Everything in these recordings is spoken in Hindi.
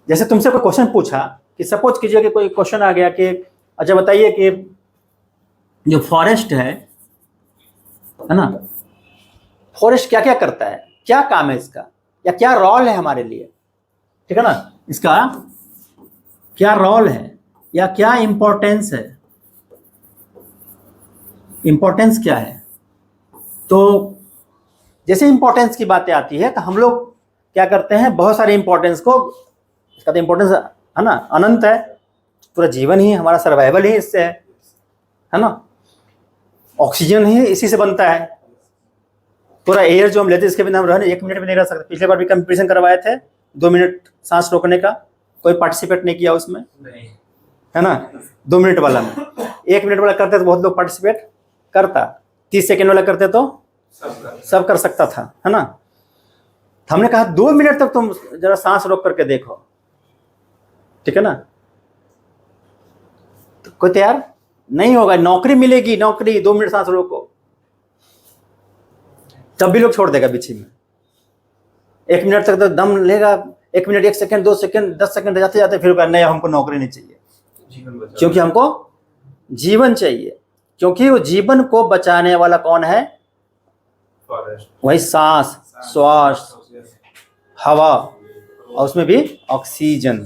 जैसे तुमसे कोई क्वेश्चन पूछा कि सपोज कीजिए कि कोई क्वेश्चन आ गया कि अच्छा बताइए कि जो फॉरेस्ट है ना, फॉरेस्ट क्या क्या करता है, क्या काम है इसका, या क्या रोल है हमारे लिए, ठीक है ना, इसका क्या रोल है या क्या इंपॉर्टेंस है, इंपॉर्टेंस क्या है। तो जैसे इंपॉर्टेंस की बातें आती है तो हम लोग क्या करते हैं, बहुत सारे इंपॉर्टेंस को, इसका तो इंपॉर्टेंस है ना अनंत है, पूरा जीवन ही हमारा सर्वाइवल ही इससे है ना, ऑक्सीजन ही इसी से बनता है, पूरा एयर जो हम लेते हैं इसके बिना हम रहने 1 मिनट भी नहीं रह सकते। पिछले बार भी कंपटीशन करवाए थे 2 मिनट सांस रोकने का, कोई पार्टिसिपेट नहीं किया उसमें नहीं, है ना, 2 मिनट वाला में 1 मिनट वाला करते तो बहुत लोग पार्टिसिपेट करता, 30 सेकेंड वाला करते तो सब कर सकता था, है ना। हमने कहा 2 मिनट तक तुम जरा सांस रोक करके देखो, ठीक है ना, तो कोई तैयार नहीं होगा, नौकरी मिलेगी, नौकरी 2 मिनट सांस रोको, तब भी लोग छोड़ देगा बीच में। 1 मिनट तक तो दम लेगा, 1 मिनट 1 सेकंड 2 सेकंड 10 सेकंड जाते जाते फिर नहीं हमको नौकरी नहीं चाहिए, क्योंकि हमको जीवन चाहिए, क्योंकि वो जीवन को बचाने वाला कौन है, वही सांस, श्वास, हवा, और उसमें भी ऑक्सीजन,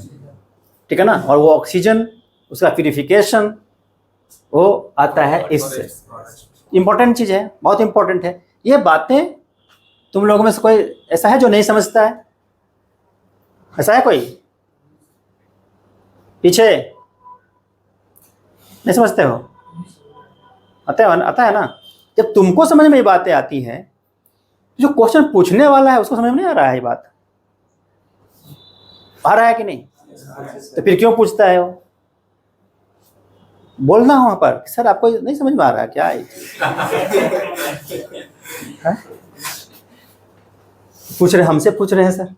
ठीक है ना, और वो ऑक्सीजन उसका प्यूरिफिकेशन वो आता है इससे। इंपॉर्टेंट चीज है, बहुत इंपॉर्टेंट है। ये बातें तुम लोगों में से कोई ऐसा है जो नहीं समझता है, ऐसा है कोई पीछे नहीं समझते हो, आता है ना। जब तुमको समझ में ये बातें आती हैं, जो क्वेश्चन पूछने वाला है उसको समझ में नहीं आ रहा है, ये बात आ रहा है कि नहीं, तो फिर क्यों पूछता है वो, बोलना वहां पर सर आपको नहीं समझ में आ रहा है क्या है? पूछ रहे, हमसे पूछ रहे हैं सर,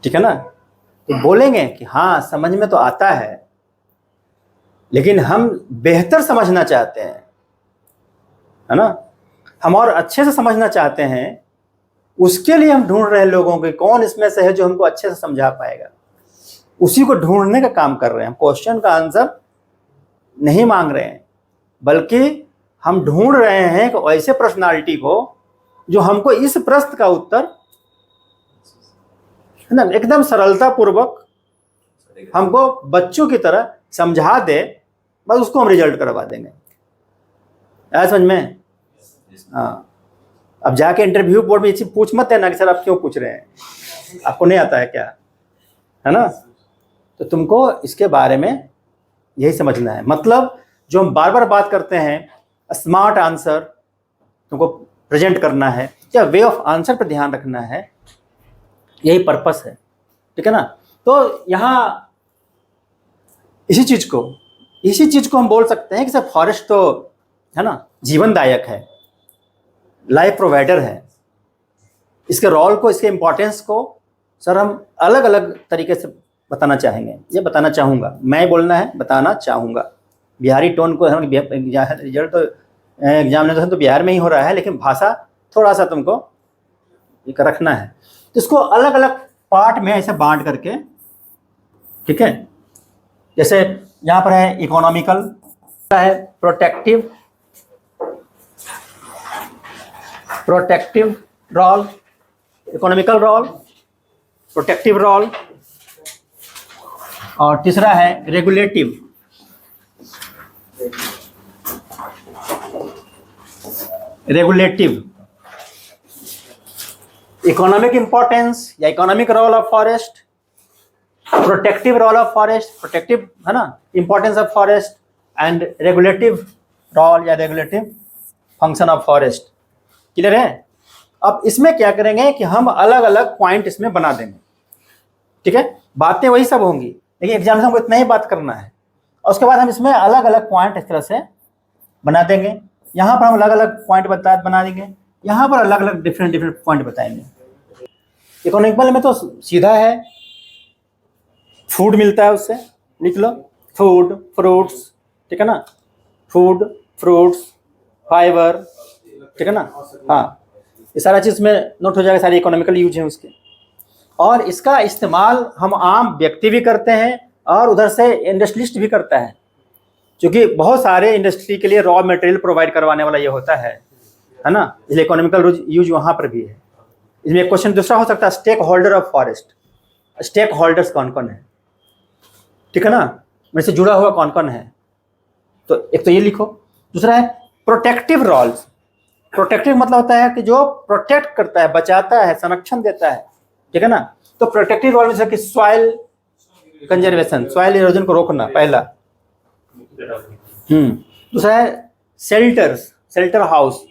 ठीक है ना, तो बोलेंगे कि हाँ समझ में तो आता है, लेकिन हम बेहतर समझना चाहते हैं, है ना, हम और अच्छे से समझना चाहते हैं, उसके लिए हम ढूंढ रहे हैं लोगों के कौन इसमें से है जो हमको अच्छे से समझा पाएगा, उसी को ढूंढने का काम कर रहे हैं। हम क्वेश्चन का आंसर नहीं मांग रहे हैं, बल्कि हम ढूंढ रहे हैं कि ऐसे पर्सनालिटी को जो हमको इस प्रश्न का उत्तर है ना एकदम सरलता पूर्वक हमको बच्चों की तरह समझा दे, बस उसको हम रिजल्ट करवा देंगे। ऐसा समझ में? हाँ, अब जाके इंटरव्यू बोर्ड में ये चीज पूछ मत देना कि सर आप क्यों पूछ रहे हैं, आपको नहीं आता है क्या, है ना। तो तुमको इसके बारे में यही समझना है। मतलब जो हम बार बार बात करते हैं, स्मार्ट आंसर तुमको प्रेजेंट करना है या वे ऑफ आंसर पर ध्यान रखना है, यही पर्पस है, ठीक है ना। तो यहाँ इसी चीज को हम बोल सकते हैं कि सर फॉरेस्ट तो है ना जीवनदायक है, लाइफ प्रोवाइडर है। इसके रोल को, इसके इम्पोर्टेंस को सर हम अलग अलग तरीके से बताना चाहेंगे, ये बताना चाहूँगा, मैं बोलना है बताना चाहूँगा। बिहारी टोन को रिजल्ट तो एग्जामिनेशन तो बिहार में ही हो रहा है, लेकिन भाषा थोड़ा सा तुमको रखना है। तो इसको अलग अलग पार्ट में ऐसे बांट करके, ठीक है, जैसे यहाँ पर है इकोनॉमिकल, है protective role, economical role, protective role, और तीसरा है रेगुलेटिव। इकोनॉमिक इंपॉर्टेंस या economic role of forest, protective role of forest, protective है ना importance of forest, and regulative role या regulative function of forest. Clear है? अब इसमें क्या करेंगे कि हम अलग अलग पॉइंट इसमें बना देंगे, ठीक है। बातें वही सब होंगी, लेकिन एग्जाम में हमको इतना ही बात करना है, और उसके बाद हम इसमें अलग अलग पॉइंट इस तरह से बना देंगे। यहाँ पर हम अलग अलग पॉइंट बना देंगे, यहाँ पर अलग अलग डिफरेंट पॉइंट बताएंगे। इकोनॉमिकल में तो सीधा है, फूड मिलता है, उससे लिख लो फूड फ्रूट्स, ठीक है ना, फूड फ्रूट्स फाइबर, ठीक है ना। हाँ, ये सारा चीज़ में नोट हो जाएगा, सारी इकोनॉमिकल यूज है उसके। और इसका इस्तेमाल हम आम व्यक्ति भी करते हैं और उधर से इंडस्ट्रियलिस्ट भी करता है, क्योंकि बहुत सारे इंडस्ट्री के लिए रॉ मटेरियल प्रोवाइड करवाने वाला ये होता है ना, इसलिए इकोनॉमिकल यूज वहाँ पर भी है। इसमें एक क्वेश्चन दूसरा हो सकता है, stakeholder of forest, stakeholders कौन कौन है, ठीक है ना, मेरे से जुड़ा हुआ कौन कौन है, तो एक तो ये लिखो। दूसरा है प्रोटेक्टिव रोल्स। प्रोटेक्टिव मतलब होता है कि जो प्रोटेक्ट करता है, बचाता है, संरक्षण देता है, ठीक है ना। तो प्रोटेक्टिव रोल में जैसे कि सॉइल कंजर्वेशन, सॉइल इरोजन को रोकना पहला। दूसरा है शेल्टर्स, शेल्टर हाउस,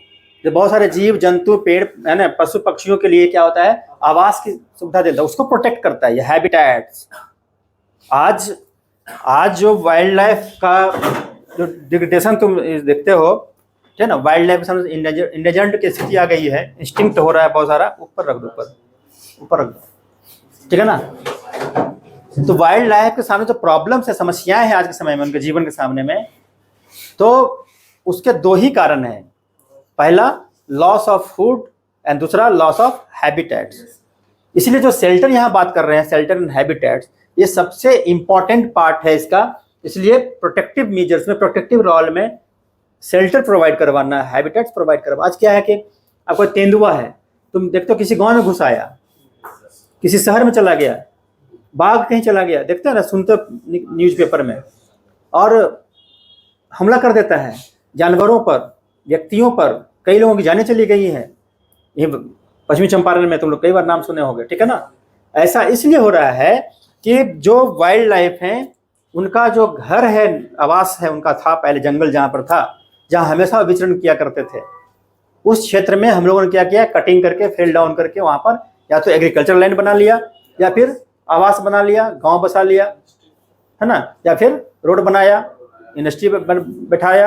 जो बहुत सारे जीव जंतु पेड़ है ना, पशु पक्षियों के लिए क्या होता है, आवास की सुविधा देता है, उसको प्रोटेक्ट करता है, ये हैबिटेट्स। आज जो वाइल्ड लाइफ का जो डिग्रेडेशन तुम देखते हो, ठीक है ना, वाइल्ड लाइफ के सामने इंडेंजर्ड की स्थिति आ गई है, इंस्टिंक्ट हो रहा है बहुत सारा, ऊपर रख दो, ऊपर रख दो, ठीक है ना। तो वाइल्ड लाइफ के सामने जो प्रॉब्लम्स है, समस्याएं हैं आज के समय में उनके जीवन के सामने में, तो उसके दो ही कारण हैं, पहला लॉस ऑफ फूड एंड दूसरा लॉस ऑफ हैबिटेट्स। इसलिए जो शेल्टर यहाँ बात कर रहे हैं, शेल्टर एंड हैबिटेट्स, ये सबसे इंपॉर्टेंट पार्ट है इसका। इसलिए प्रोटेक्टिव मेजर्स में, प्रोटेक्टिव रोल में शेल्टर प्रोवाइड करवाना, हैबिटेट्स प्रोवाइड करवाना। आज क्या है कि आपको तेंदुआ है, तुम देखते हो किसी गांव में घुस आया, किसी शहर में चला गया, बाघ कहीं चला गया, देखते हैं ना, सुनते न्यूज़पेपर में, और हमला कर देता है जानवरों पर, व्यक्तियों पर, कई लोगों की जानें चली गई हैं। ये पश्चिमी चंपारण में तुम लोग कई बार नाम सुने होंगे, ठीक है ना। ऐसा इसलिए हो रहा है कि जो वाइल्ड लाइफ है, उनका जो घर है, आवास है उनका, था पहले जंगल जहाँ पर था, जहाँ हमेशा विचरण किया करते थे, उस क्षेत्र में हम लोगों ने क्या किया, कटिंग करके, फेल डाउन करके वहाँ पर या तो एग्रीकल्चर लैंड बना लिया, या फिर आवास बना लिया, गांव बसा लिया, है ना, या फिर रोड बनाया, इंडस्ट्री बैठाया,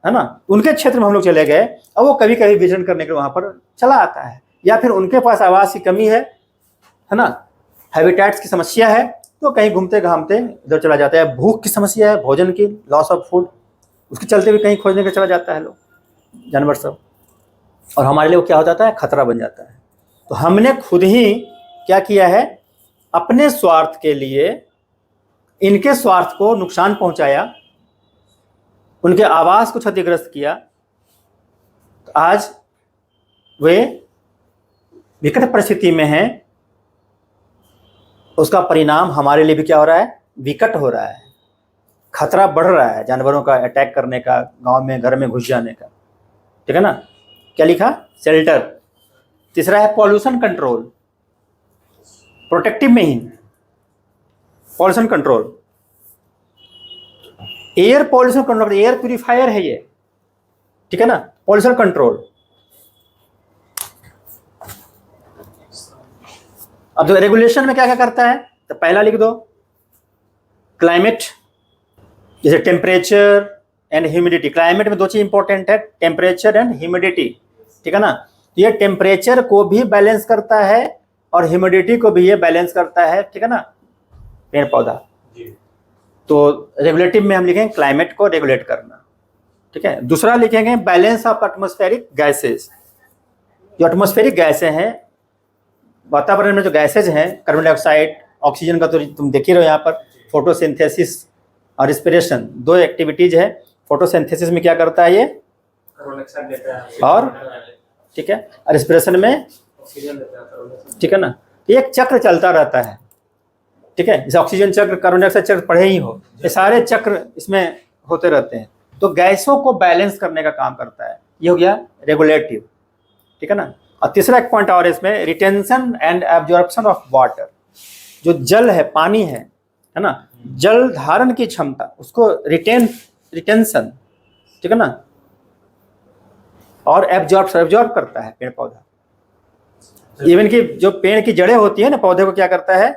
है ना। उनके क्षेत्र में हम लोग चले गए, अब वो कभी कभी विचरण करने के लिए वहाँ पर चला आता है, या फिर उनके पास आवास की कमी है ना, हैबिटेट्स की समस्या है, तो कहीं घूमते घामते इधर चला जाता है। भूख की समस्या है, भोजन की, लॉस ऑफ फूड, उसके चलते भी कहीं खोजने के चला जाता है लोग, जानवर सब, और हमारे लिए वो क्या हो जाता है, खतरा बन जाता है। तो हमने खुद ही क्या किया है, अपने स्वार्थ के लिए इनके स्वार्थ को नुकसान पहुंचाया, उनके आवास को क्षतिग्रस्त किया, तो आज वे विकट परिस्थिति में हैं। उसका परिणाम हमारे लिए भी क्या हो रहा है, विकट हो रहा है, खतरा बढ़ रहा है जानवरों का अटैक करने का, गांव में घर में घुस जाने का, ठीक है ना। क्या लिखा, शेल्टर। तीसरा है पॉल्यूशन कंट्रोल, प्रोटेक्टिव में ही pollution control, air pollution control, air purifier है ये, ठीक है ना, पॉल्यूशन कंट्रोल। अब जो रेगुलेशन में क्या क्या करता है, तो पहला लिख दो, क्लाइमेट, जैसे टेम्परेचर एंड ह्यूमिडिटी। क्लाइमेट में दो चीज इंपॉर्टेंट है, टेम्परेचर एंड ह्यूमिडिटी, ठीक है ना। तो ये टेम्परेचर को भी बैलेंस करता है और ह्यूमिडिटी को भी ये बैलेंस करता है, ठीक है ना, पेड़ पौधा। तो रेगुलेटिव में हम लिखेंगे क्लाइमेट को रेगुलेट करना, ठीक है। दूसरा लिखेंगे बैलेंस ऑफ एटमॉस्फेरिक गैसेस। जो एटमॉस्फेरिक गैसें हैं, वातावरण में जो गैसेज हैं, कार्बन डाइऑक्साइड, ऑक्सीजन का तो तुम देख ही रहे हो यहाँ पर, फोटोसिंथेसिस और रिस्पिरेशन, दो एक्टिविटीज है। फोटोसिंथेसिस में क्या करता है ये, कार्बन डाइऑक्साइड देता है, और ठीक है, और रिस्पिरेशन में ऑक्सीजन देता है, ठीक है ना। एक चक्र चलता रहता है, ठीक है, जैसे ऑक्सीजन चक्र, कार्बन डाइऑक्साइड चक्र पढ़े ही हो, ये सारे चक्र इसमें होते रहते हैं। तो गैसों को बैलेंस करने का काम करता है, ये हो गया रेगुलेटिव, ठीक है ना। और तीसरा एक पॉइंट और इसमें, retention and absorption of water. जो जल है, पानी है ना, जल धारण की क्षमता, उसको रिटेंशन, ठीक है ना, और एब्जॉर्ब करता है पेड़ पौधा। इवन कि जो पेड़ की जड़ें होती है ना, पौधे को क्या करता है,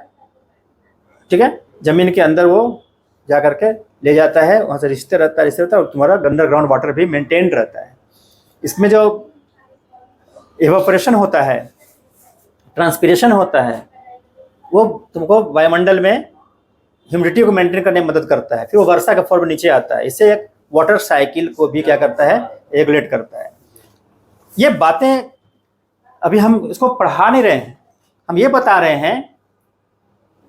ठीक है, जमीन के अंदर वो जा करके ले जाता है, वहाँ से रिश्ते रहता है, और तुम्हारा अंडरग्राउंड वाटर भी मेंटेन रहता है। इसमें जो इवेपोरेशन होता है, ट्रांसपिरेशन होता है, वो तुमको वायुमंडल में ह्यूमिडिटी को मेंटेन करने में मदद करता है, फिर वो वर्षा का फॉर्म नीचे आता है। इससे एक वाटर साइकिल को भी क्या करता है, रेगुलेट करता है। ये बातें अभी हम इसको पढ़ा नहीं रहे हैं, हम ये बता रहे हैं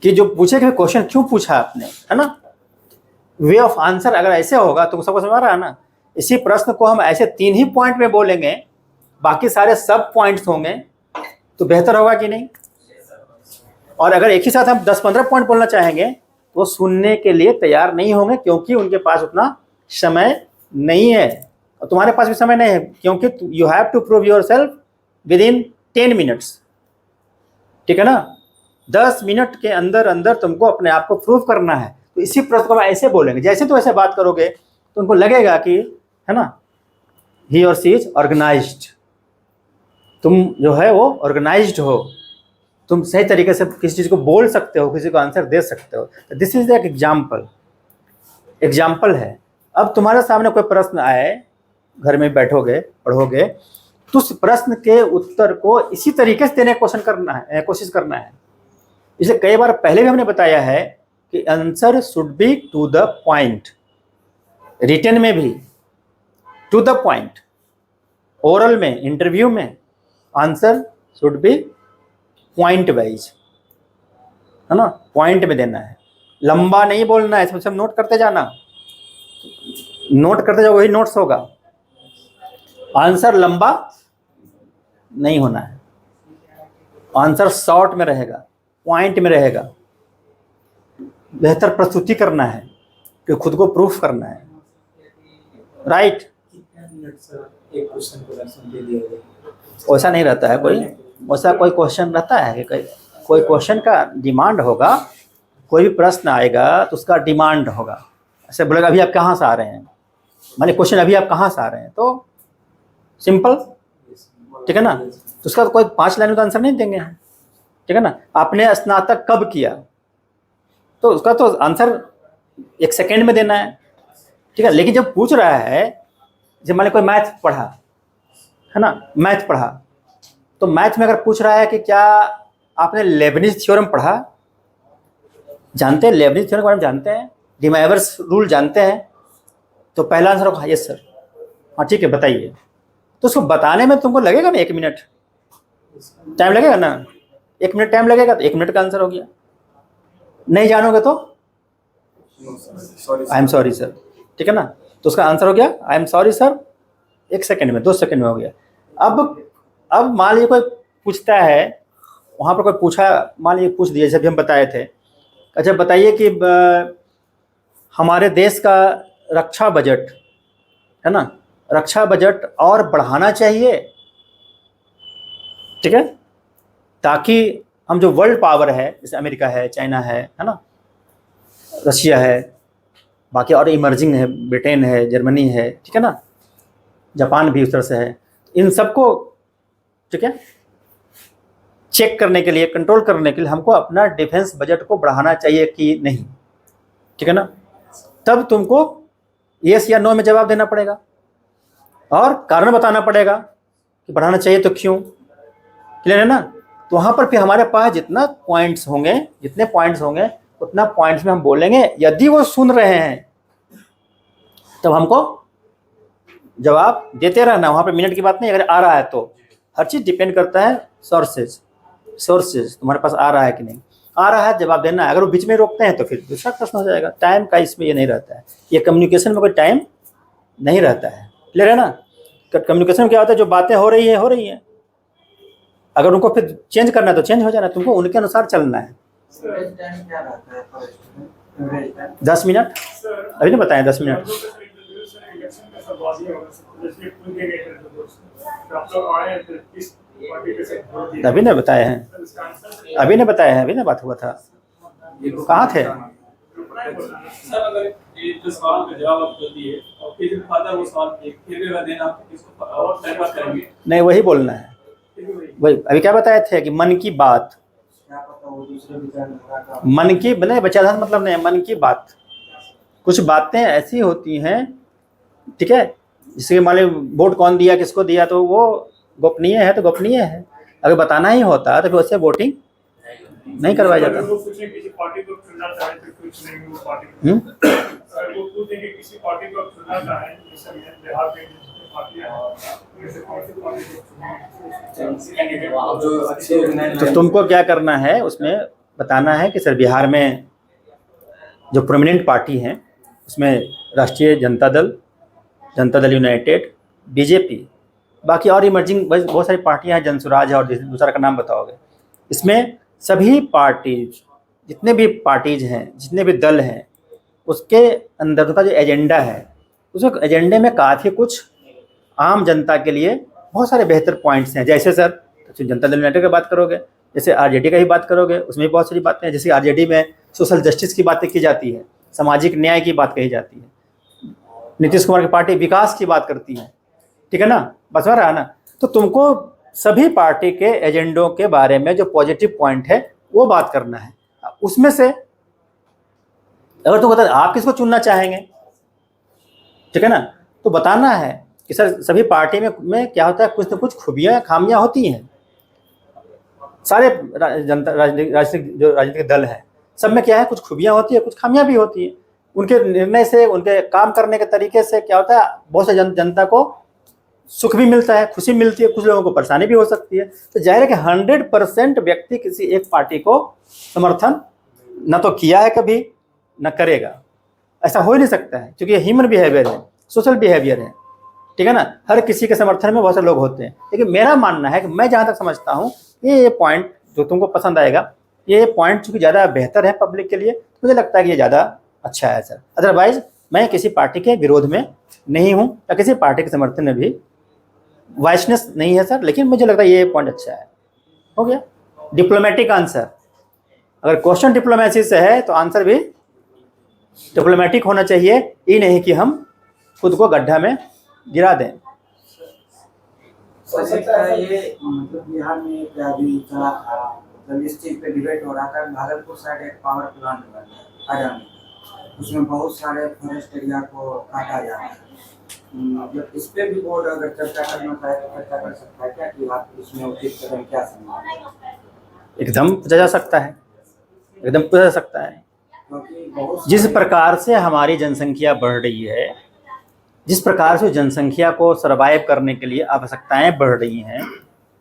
कि जो पूछे कि क्वेश्चन क्यों पूछा आपने, है ना। वे ऑफ आंसर अगर ऐसे होगा तो सबको समझ आ रहा है ना। इसी प्रश्न को हम ऐसे 3 ही पॉइंट में बोलेंगे, बाकी सारे सब पॉइंट्स होंगे, तो बेहतर होगा कि नहीं। और अगर एक ही साथ हम 10-15 पॉइंट बोलना चाहेंगे तो सुनने के लिए तैयार नहीं होंगे, क्योंकि उनके पास उतना समय नहीं है और तुम्हारे पास भी समय नहीं है, क्योंकि you have to prove yourself within 10 minutes, ठीक है ना। 10 मिनट के अंदर अंदर तुमको अपने आप को प्रूव करना है। तो इसी प्रश्न को हम ऐसे बोलेंगे, जैसे तो ऐसे बात करोगे तो उनको लगेगा कि, है ना, ही और सी इज ऑर्गेनाइज्ड, तुम जो है वो ऑर्गेनाइज्ड हो, तुम सही तरीके से किसी चीज़ को बोल सकते हो, किसी को आंसर दे सकते हो। दिस इज एक एग्जाम्पल है। अब तुम्हारे सामने कोई प्रश्न आए, घर में बैठोगे पढ़ोगे, तो उस प्रश्न के उत्तर को इसी तरीके से देने की कोशिश करना है। इसलिए कई बार पहले भी हमने बताया है कि answer should be to the point, written में भी टू द पॉइंट, ओरल में, इंटरव्यू में answer should be point wise, है ना, पॉइंट में देना है, लंबा नहीं बोलना है। सब नोट करते जाना, नोट करते जाओ, वही नोट्स होगा। आंसर लंबा नहीं होना है, आंसर शॉर्ट में रहेगा, पॉइंट में रहेगा। बेहतर प्रस्तुति करना है कि खुद को प्रूफ करना है, राइट। वैसा नहीं रहता है कोई, वैसा कोई क्वेश्चन रहता है कि कोई क्वेश्चन का डिमांड होगा, कोई भी प्रश्न आएगा तो उसका डिमांड होगा। ऐसे बोलेगा अभी आप कहाँ से आ रहे हैं, मान लीजिए क्वेश्चन अभी आप कहाँ से आ रहे हैं, तो सिंपल, ठीक है ना। तो उसका कोई 5 लाइन में तो आंसर नहीं देंगे, ठीक है ना। आपने स्नातक कब किया, तो उसका तो आंसर 1 सेकेंड में देना है, ठीक है। लेकिन जब पूछ रहा है, जब मैंने कोई मैथ पढ़ा, है ना, मैथ पढ़ा, तो मैथ में अगर पूछ रहा है कि क्या आपने लेबनिज थ्योरम पढ़ा, जानते हैं लेबनिज थ्योरम के बारे में जानते हैं, डी मोइवर्स रूल जानते हैं, तो पहला आंसर होगा यस सर, हाँ ठीक है बताइए। तो उसको बताने में तुमको लगेगा ना 1 मिनट टाइम लगेगा ना, 1 मिनट टाइम लगेगा, तो 1 मिनट का आंसर हो गया। नहीं जानोगे तो आई एम सॉरी सर, ठीक है ना, तो उसका आंसर हो गया I am sorry sir, 1 second में, 2 सेकेंड में हो गया। अब मान लीजिए कोई पूछता है, वहाँ पर कोई पूछा, मान लीजिए पूछ दिया, जैसे भी हम बताए थे, अच्छा बताइए कि हमारे देश का रक्षा बजट, है ना, रक्षा बजट और बढ़ाना चाहिए, ठीक है, ताकि हम जो वर्ल्ड पावर है, जैसे अमेरिका है, चाइना है ना, रशिया है, बाकी और इमर्जिंग है, ब्रिटेन है, जर्मनी है, ठीक है ना, जापान भी उस तरह से है, इन सबको, ठीक है, चेक करने के लिए, कंट्रोल करने के लिए हमको अपना डिफेंस बजट को बढ़ाना चाहिए कि नहीं, ठीक है ना। तब तुमको यस या नो में जवाब देना पड़ेगा और कारण बताना पड़ेगा कि बढ़ाना चाहिए तो क्यों, क्लियर है ना। तो वहाँ पर फिर हमारे पास जितने पॉइंट्स होंगे उतना पॉइंट्स में हम बोलेंगे। यदि वो सुन रहे हैं तब हमको जवाब देते रहना, वहाँ पर मिनट की बात नहीं। अगर आ रहा है तो हर चीज़ डिपेंड करता है सोर्सेज तुम्हारे पास आ रहा है कि नहीं आ रहा है, जवाब देना है। अगर वो बीच में रोकते हैं तो फिर दूसरा प्रश्न हो जाएगा। टाइम का इसमें ये नहीं रहता है, ये कम्युनिकेशन में कोई टाइम नहीं रहता है, क्लियर है ना। कम्युनिकेशन में क्या होता है, जो बातें हो रही हैं, अगर उनको फिर चेंज करना है तो चेंज हो जाना है, तुमको उनके अनुसार चलना है। 10 मिनट अभी नहीं बताएं, 10 मिनट अभी नहीं बताए हैं, अभी नहीं बात हुआ था, कहाँ थे। नहीं वही बोलना है, वही अभी क्या बताए थे कि मन की बात, मन की बने बच्चा मतलब नहीं, मन की बात। कुछ बातें ऐसी होती हैं, ठीक है, जिसके मान लो वोट कौन दिया, किसको दिया, तो वो गोपनीय है तो गोपनीय है। अगर बताना ही होता तो फिर उससे वोटिंग नहीं करवाया जाता। तो तुमको क्या करना है, उसमें बताना है कि सर बिहार में जो प्रोमिनेंट पार्टी हैं उसमें राष्ट्रीय जनता दल यूनाइटेड, बीजेपी, बाकी और इमर्जिंग बहुत सारी पार्टियां हैं, जनसुराज है और दूसरा का नाम बताओगे। इसमें सभी पार्टीज, जितने भी पार्टीज हैं, जितने भी दल हैं, उसके अंदर का जो एजेंडा है, उस एजेंडे में काफ़ी कुछ आम जनता के लिए बहुत सारे बेहतर पॉइंट्स हैं। जैसे सर जनता दल यूनाइटेड की बात करोगे, जैसे आरजेडी का ही बात करोगे, उसमें भी बहुत सारी बातें हैं। जैसे आरजेडी में सोशल जस्टिस की बातें की जाती है, सामाजिक न्याय की बात कही जाती है। नीतीश कुमार की पार्टी विकास की बात करती है, ठीक है ना, बस हो रहा है ना। तो तुमको सभी पार्टी के एजेंडों के बारे में जो पॉजिटिव पॉइंट है वो बात करना है। उसमें से अगर तुम बता आप किसको चुनना चाहेंगे, ठीक है ना, तो बताना है कि सर सभी पार्टी में क्या होता है, कुछ न कुछ खूबियाँ खामियाँ होती हैं। सारे राजनीतिक दल हैं, सब में क्या है, कुछ खूबियाँ होती है, कुछ खामियाँ भी होती हैं। उनके निर्णय से, उनके काम करने के तरीके से क्या होता है, बहुत से जनता को सुख भी मिलता है, खुशी मिलती है, कुछ लोगों को परेशानी भी हो सकती है। तो जाहिर है कि 100% व्यक्ति किसी एक पार्टी को समर्थन न तो किया है कभी, न करेगा, ऐसा हो ही नहीं सकता है, क्योंकि ये ह्यूमन बिहेवियर है, सोशल बिहेवियर है, ठीक है ना। हर किसी के समर्थन में बहुत सारे लोग होते हैं। लेकिन मेरा मानना है कि मैं जहाँ तक समझता हूँ ये पॉइंट जो तुमको पसंद आएगा, ये पॉइंट चूँकि ज़्यादा बेहतर है पब्लिक के लिए, मुझे लगता है कि ये ज़्यादा अच्छा है सर। अदरवाइज मैं किसी पार्टी के विरोध में नहीं हूँ या किसी पार्टी के समर्थन में भी वाइसनेस नहीं है सर, लेकिन मुझे लगता है ये पॉइंट अच्छा है। हो गया डिप्लोमेटिक आंसर। अगर क्वेश्चन डिप्लोमेसी से है तो आंसर भी डिप्लोमेटिक होना चाहिए, ये नहीं कि हम खुद को गड्ढा में गिरा दें। ये मतलब बिहार में क्या अभी चला था, मतलब इस चीज पे डिबेट हो रहा था, भागलपुर साइड एक पावर प्लांट बन रहा है, उसमें बहुत सारे फॉरेस्ट एरिया को काटा जा रहा है। मतलब इस पे भी बोर्ड अगर चर्चा करना चाहे तो चर्चा कर सकता है क्या, कि आप इसमें उचित कदम क्या समझते? एकदम पूछा जा सकता है, एकदम पूछा जा सकता है। जिस प्रकार से हमारी जनसंख्या बढ़ रही है, जिस प्रकार से जनसंख्या को सर्वाइव करने के लिए आवश्यकताएं बढ़ रही हैं,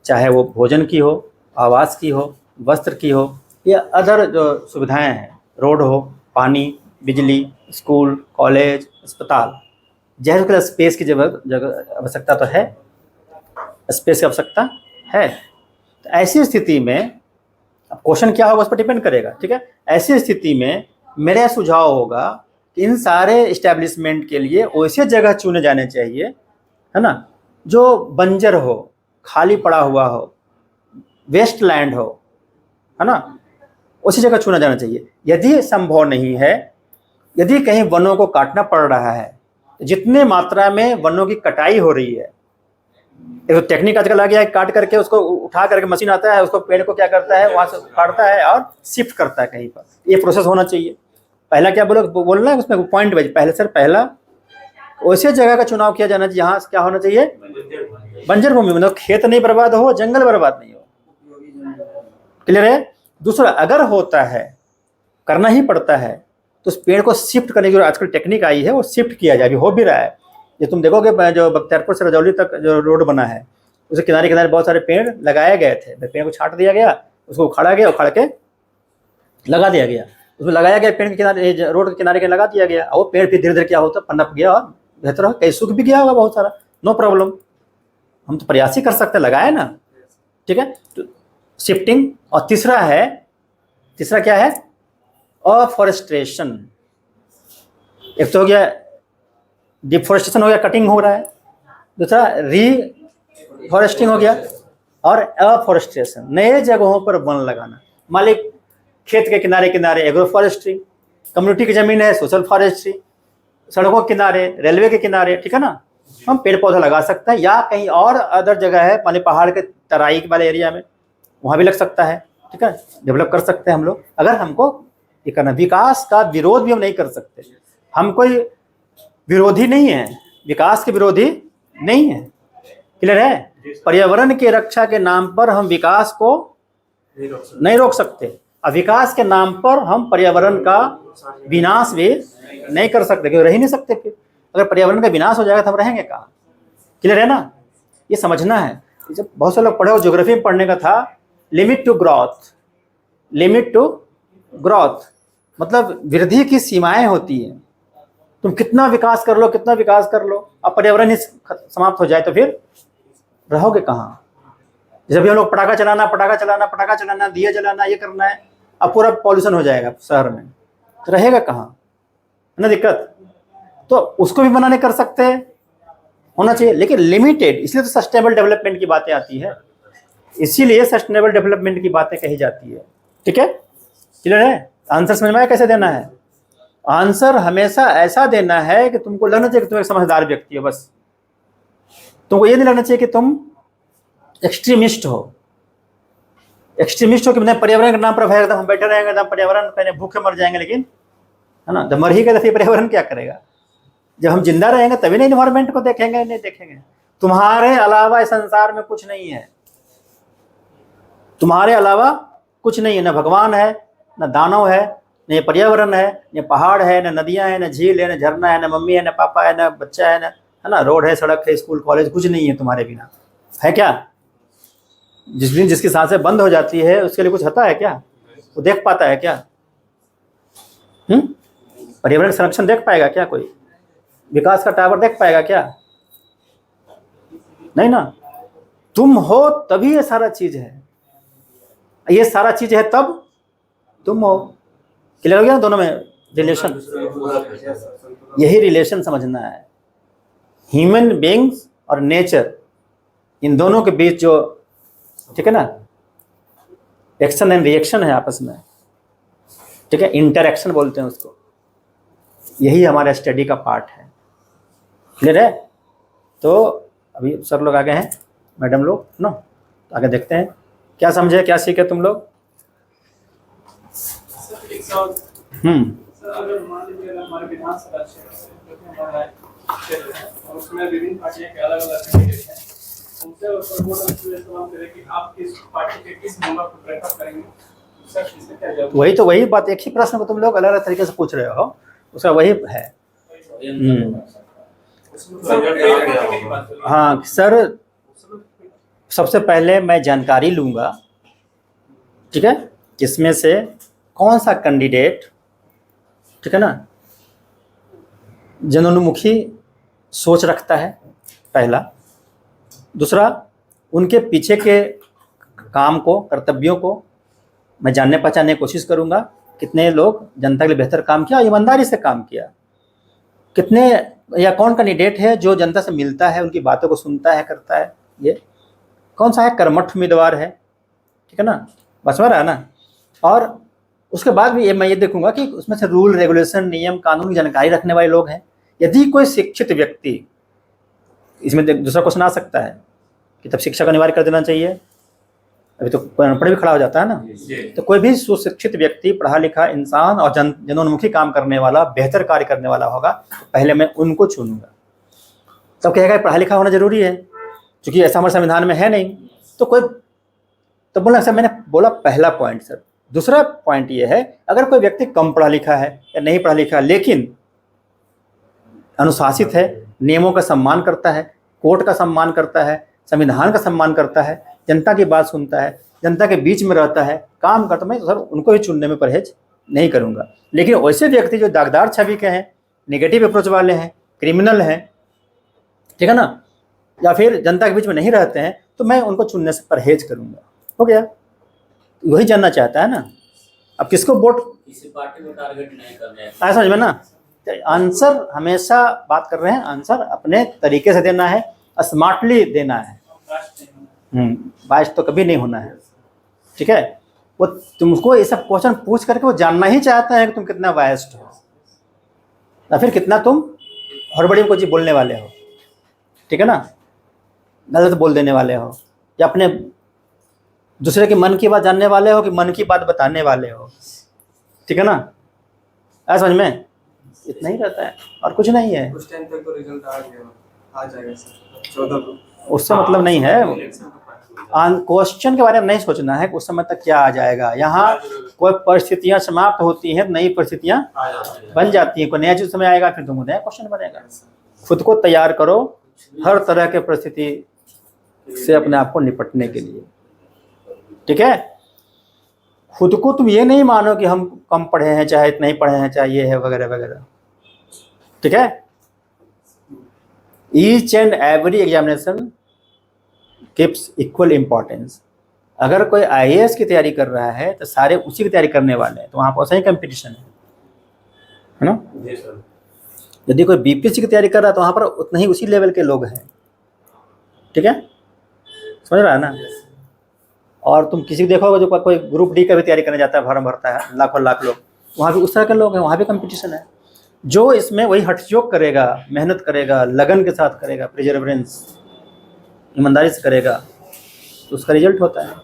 चाहे वो भोजन की हो, आवास की हो, वस्त्र की हो, या अदर जो सुविधाएं हैं, रोड हो, पानी, बिजली, स्कूल, कॉलेज, अस्पताल, जहर के स्पेस की जगह आवश्यकता तो है, स्पेस की आवश्यकता है। तो ऐसी स्थिति में अब क्वेश्चन क्या होगा उस पर डिपेंड करेगा, ठीक है। ऐसी स्थिति में मेरा सुझाव होगा कि इन सारे इस्टेब्लिशमेंट के लिए वैसे जगह चुने जाने चाहिए, है ना, जो बंजर हो, खाली पड़ा हुआ हो, वेस्ट लैंड हो, है ना, उसी जगह चुना जाना चाहिए। यदि संभव नहीं है, यदि कहीं वनों को काटना पड़ रहा है, जितने मात्रा में वनों की कटाई हो रही है, एक तो टेक्निक आजकल आ गया है, काट करके उसको उठा करके मशीन आता है, उसको पेड़ को क्या करता है, वहाँ से काटता है और शिफ्ट करता है कहीं पर। ये प्रोसेस होना चाहिए। पहला क्या बोलना है उसमें पॉइंट वाइज, पहले सर पहला वैसे जगह का चुनाव किया जाना चाहिए जहाँ क्या होना चाहिए, बंजर भूमि, मतलब खेत नहीं बर्बाद हो, जंगल बर्बाद नहीं हो। क्लियर है। दूसरा, अगर होता है, करना ही पड़ता है, तो उस पेड़ को शिफ्ट करने की जो आजकल टेक्निक आई है वो शिफ्ट किया जाए, अभी हो भी रहा है। ये तुम देखोगे जो बख्तियारपुर से रजौली तक जो रोड बना है, उसके किनारे किनारे बहुत सारे पेड़ लगाए गए थे, पेड़ को छाट दिया गया, उसको उखाड़ा गया, उखाड़ के लगा दिया गया, उसमें लगाया गया पेड़ के किनारे, रोड के किनारे के लगा दिया गया, और वो पेड़ फिर धीरे धीरे क्या होता पनप गया और बेहतर हो, कहीं सूख भी गया होगा बहुत सारा, नो प्रॉब्लम। हम तो प्रयास ही कर सकते हैं, लगाए ना, ठीक है। तो शिफ्टिंग। और तीसरा क्या है, अफॉरेस्टेशन। एक तो हो गया डिफॉरेस्टेशन, हो गया कटिंग हो रहा है, दूसरा रीफॉरेस्टिंग हो गया, और अफॉरेस्टेशन, नए जगहों पर वन लगाना। मालिक खेत के किनारे किनारे एग्रो फॉरेस्ट्री, कम्युनिटी की ज़मीन है सोशल फॉरेस्ट्री, सड़कों के किनारे, रेलवे के किनारे, ठीक है ना, हम पेड़ पौधा लगा सकते हैं। या कहीं और अदर जगह है, मान पहाड़ के तराई वाले एरिया में, वहाँ भी लग सकता है, ठीक है, डेवलप कर सकते हैं हम लोग। अगर हमको ये करना, विकास का विरोध भी हम नहीं कर सकते, हम कोई विरोधी नहीं है, विकास के विरोधी नहीं है। क्लियर है। पर्यावरण की रक्षा के नाम पर हम विकास को नहीं रोक सकते, और विकास के नाम पर हम पर्यावरण का विनाश भी नहीं कर सकते, क्योंकि रह ही नहीं सकते। फिर अगर पर्यावरण का विनाश हो जाएगा तो हम रहेंगे कहाँ। क्लियर है ना? ये समझना है। जब बहुत सारे लोग पढ़े हो, ज्योग्राफी में पढ़ने का था limit to growth, limit to growth मतलब वृद्धि की सीमाएं होती हैं। तुम कितना विकास कर लो, कितना विकास कर लो, अब पर्यावरण ही समाप्त हो जाए तो फिर रहोगे कहाँ? जैसे भी हम लोग पटाखा चलाना, दिया जलाना, ये करना है, अब पूरा पॉल्यूशन हो जाएगा शहर में, तो रहेगा कहाँ? है ना दिक्कत? तो उसको भी मना नहीं कर सकते, होना चाहिए लेकिन लिमिटेड। इसलिए तो सस्टेनेबल डेवलपमेंट की बातें आती है, इसीलिए सस्टेनेबल डेवलपमेंट की बातें कही जाती है। ठीक है, क्लियर है? आंसर समझ में आया कैसे देना है? आंसर हमेशा ऐसा देना है कि तुमको लगना चाहिए कि तुम एक समझदार व्यक्ति हो, बस तुमको ये नहीं लगना चाहिए कि तुम एक्सट्रीमिस्ट हो। एक्सट्रीमिस्ट हो कि नहीं पर्यावरण के नाम पर भाई एकदम हम बैठे रहेंगे, एकदम पर्यावरण कहने भूखे मर जाएंगे, लेकिन है ना, जब मर ही गए तो फिर पर्यावरण क्या करेगा? जब हम जिंदा रहेंगे तभी ना इन्वायरमेंट को देखेंगे, नहीं देखेंगे। तुम्हारे अलावा इस संसार में कुछ नहीं है, तुम्हारे अलावा कुछ नहीं है। न भगवान है, न दानव है, न पर्यावरण है, न पहाड़ है, न नदियां हैं, न झील है, न झरना है, न मम्मी है, न पापा है, न बच्चा है, है ना, रोड है, सड़क है, स्कूल कॉलेज, कुछ नहीं है तुम्हारे बिना। है क्या? जिस दिन जिसकी सांसें बंद हो जाती है उसके लिए कुछ होता है क्या? वो देख पाता है क्या? पर्यावरण संरक्षण देख पाएगा क्या? कोई विकास का टावर देख पाएगा क्या? नहीं ना। तुम हो तभी ये सारा चीज है, ये सारा चीज है तब तुम हो। क्लियर हो गया ना दोनों में रिलेशन? यही रिलेशन समझना है। ह्यूमन बीइंग्स और नेचर, इन दोनों के बीच जो, ठीक है ना, एक्शन एंड रिएक्शन है आपस में, ठीक है, इंटरैक्शन बोलते हैं उसको, यही हमारे स्टडी का पार्ट है। क्लियर है? तो अभी सर लोग आगे हैं, मैडम लोग ना, आगे देखते हैं क्या समझे, क्या सीखे तुम लोग। सर अगर मान लीजिए हमारे विधानसभा क्षेत्र से जो कि हमारा क्षेत्र है और उसमें विभिन्न पार्टियां के अलग-अलग कैंडिडेट हैं, उनसे वोटर सवाल करें कि आप किस पार्टी के किस मेंबर को प्रेफर करेंगे, सर इससे क्या जवाब? वही तो, वही बात, एक ही प्रश्न को तुम लोग अलग अलग तरीके से पूछ रहे हो, उसका वही है। हाँ सर, सबसे पहले मैं जानकारी लूँगा, ठीक है, किसमें से कौन सा कैंडिडेट, ठीक है ना, जनोन्मुखी सोच रखता है, पहला। दूसरा, उनके पीछे के काम को, कर्तव्यों को मैं जानने पहचानने की कोशिश करूँगा, कितने लोग जनता के लिए बेहतर काम किया, ईमानदारी से काम किया, कितने या कौन कैंडिडेट है जो जनता से मिलता है, उनकी बातों को सुनता है, करता है, ये कौन सा है, कर्मठ उम्मीदवार है, ठीक है ना, बस में रहा ना। और उसके बाद भी मैं ये देखूंगा कि उसमें से रूल रेगुलेशन, नियम कानून की जानकारी रखने वाले लोग हैं। यदि कोई शिक्षित व्यक्ति, इसमें दूसरा क्वेश्चन आ सकता है कि तब शिक्षा का अनिवार्य कर देना चाहिए, अभी तो अनपढ़ भी खड़ा हो जाता है ना। तो कोई भी सुशिक्षित व्यक्ति, पढ़ा लिखा इंसान और जनोन्मुखी काम करने वाला, बेहतर कार्य करने वाला होगा, पहले मैं उनको चुनूंगा। तब कहेगा पढ़ा लिखा होना जरूरी है, क्योंकि ऐसा हमारे संविधान में है नहीं। तो कोई तो बोला सर, मैंने बोला पहला पॉइंट सर। दूसरा पॉइंट ये है, अगर कोई व्यक्ति कम पढ़ा लिखा है या नहीं पढ़ा लिखा लेकिन अनुशासित है, नियमों का सम्मान करता है, कोर्ट का सम्मान करता है, संविधान का सम्मान करता है, जनता की बात सुनता है, जनता के बीच में रहता है, काम करता, मैं तो सर उनको ही चुनने में परहेज नहीं करूँगा। लेकिन वैसे व्यक्ति जो दागदार छवि के हैं, नेगेटिव अप्रोच वाले हैं, क्रिमिनल हैं, ठीक है ना, या फिर जनता के बीच में नहीं रहते हैं, तो मैं उनको चुनने से परहेज करूँगा। हो गया? वही जानना चाहता है ना। अब किसको वोट, किसी पार्टी को टारगेट नहीं करना है, ऐसा समझ में ना। आंसर हमेशा बात कर रहे हैं, आंसर अपने तरीके से देना है, स्मार्टली देना है। बाइस तो कभी नहीं होना है, ठीक है। वो तुमको ये सब क्वेश्चन पूछ करके वो जानना ही चाहता है कि तुम कितना बायस्ड हो या फिर कितना तुम हड़बड़ी में कोई चीज बोलने वाले हो, ठीक है ना, गलत बोल देने वाले हो, या अपने दूसरे के मन की बात जानने वाले हो कि मन की बात बताने वाले हो, ठीक है ना। ऐसा समझ में इतना ही रहता है और कुछ नहीं है। उस टाइम तक तो रिजल्ट आ जाएगा सर, 14 को। उससे मतलब नहीं है, क्वेश्चन के बारे में नहीं सोचना है उस समय तक क्या आ जाएगा। यहाँ कोई परिस्थितियाँ समाप्त होती हैं, नई परिस्थितियाँ बन जाती हैं, कोई नया चीज समय आएगा, फिर तुमको नया क्वेश्चन बनेगा। खुद को तैयार करो, हर तरह के परिस्थिति से अपने आप को निपटने के लिए। ठीक है, खुद को तुम ये नहीं मानो कि हम कम पढ़े हैं, चाहे नहीं पढ़े हैं, चाहे ये है वगैरह वगैरह। ठीक है, each and every examination keeps equal importance. अगर कोई IAS की तैयारी कर रहा है तो सारे उसी की तैयारी करने वाले हैं, तो वहाँ पर वैसा ही कंपटीशन है ना। जी सर। यदि कोई BPSC की तैयारी कर रहा है तो वहाँ पर उतना ही उसी लेवल के लोग हैं। ठीक है, समझ रहा है ना। और तुम किसी को देखोगे जो कोई ग्रुप D का भी तैयारी करने जाता है, फॉर्म भरता है, लाखों लाख लोग, वहाँ भी उस तरह के लोग हैं, वहाँ भी कंपटीशन है। जो इसमें वही हठयोग करेगा, मेहनत करेगा, लगन के साथ करेगा, प्रिजर्वेंस, ईमानदारी से करेगा, तो उसका रिजल्ट होता है।